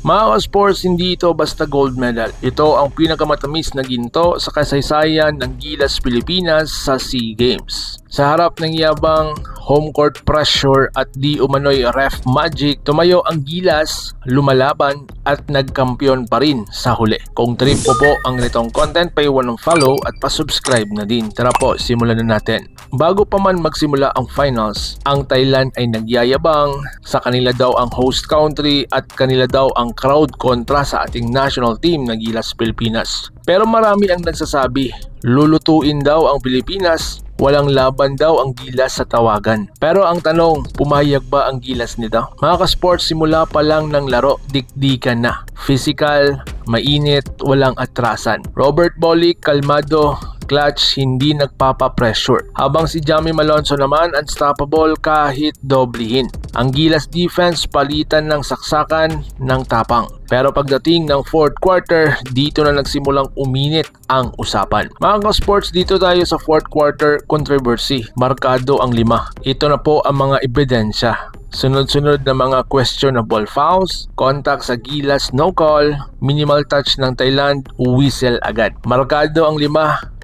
Mga ka-sports, hindi ito basta gold medal. Ito ang pinakamatamis na ginto sa kasaysayan ng Gilas Pilipinas sa SEA Games. Sa harap ng yabang, home court pressure at di umano'y ref magic, tumayo ang Gilas, lumalaban at nagkampiyon pa rin sa huli. Kung trip mo po ang ganitong content, paiwan ng follow at pa-subscribe na din. Tara po, simulan na natin. Bago pa man magsimula ang finals, ang Thailand ay nagyayabang sa kanila daw ang host country at kanila daw ang crowd kontra sa ating national team na Gilas Pilipinas. Pero marami ang nagsasabi, lulutuin daw ang Pilipinas, walang laban daw ang Gilas sa tawagan. Pero ang tanong, pumayag ba ang Gilas nito? Mga ka-sports, simula pa lang ng laro, dikdikan na. Physical, mainit, walang atrasan. Robert Bolick, kalmado, clutch, hindi nagpapa-pressure. Habang si Jamie Malonzo naman, unstoppable kahit doblihin. Ang Gilas defense palitan ng saksakan ng tapang. Pero pagdating ng fourth quarter, dito na nagsimulang uminit ang usapan. Mga ka-sports, dito tayo sa fourth quarter controversy. Markado ang 5. Ito na po ang mga ebidensya. Sunod-sunod na mga questionable fouls, contact sa Gilas no call, minimal touch ng Thailand, whistle agad. Markado ang 5,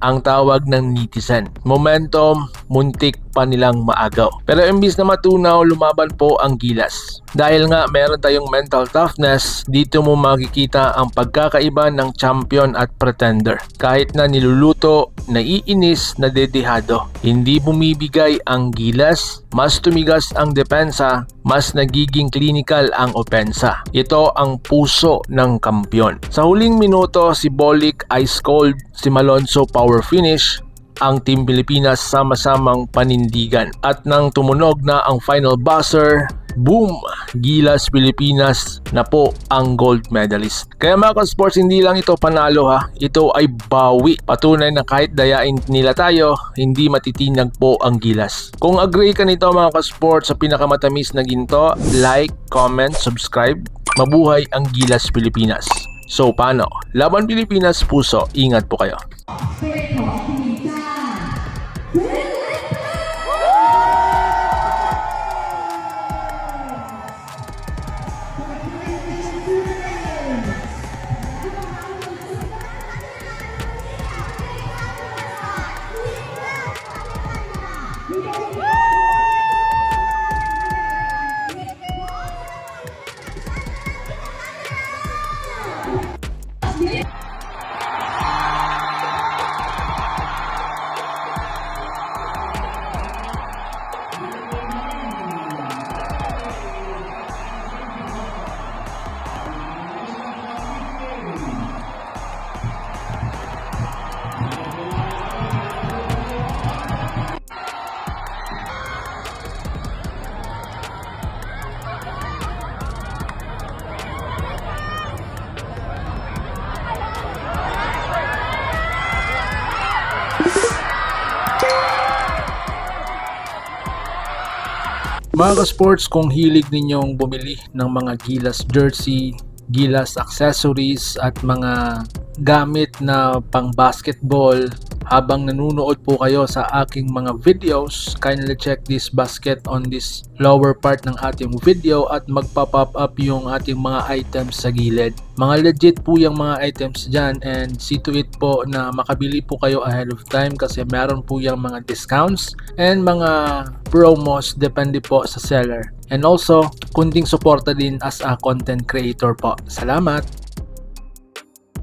ang tawag ng netizen. Momentum, muntik pa nilang maagaw. Pero imbis na matunaw, lumaban po ang Gilas. Dahil nga meron tayong mental toughness, dito mo makikita ang pagkakaiba ng champion at pretender. Kahit na niluluto, naiinis, nadedehado. Hindi bumibigay ang Gilas, mas tumigas ang depensa, mas nagiging clinical ang opensa. Ito ang puso ng kampiyon. Sa huling minuto, si Bolick ice cold, si Malonzo power finish, ang Team Pilipinas sama-samang panindigan. At nang tumunog na ang final buzzer, boom! Gilas Pilipinas na po ang gold medalist. Kaya mga ka-sports, hindi lang ito panalo ha, ito ay bawi. Patunay na kahit dayain nila tayo, hindi matitinag po ang Gilas. Kung agree ka nito mga ka-sports sa pinakamatamis na ginto, like, comment, subscribe. Mabuhay ang Gilas Pilipinas. So paano? Laban Pilipinas, puso, ingat po kayo. Mga ka-sports, kung hilig ninyong bumili ng mga Gilas jersey, Gilas accessories at mga gamit na pang basketball habang nanonood po kayo sa aking mga videos, kindly check this basket on this lower part ng ating video at magpa-pop up yung ating mga items sa gilid. Mga legit po yung mga items dyan, and see to it po na makabili po kayo ahead of time kasi meron po yung mga discounts and mga promos depende po sa seller. And also, kunting suporta din as a content creator po. Salamat!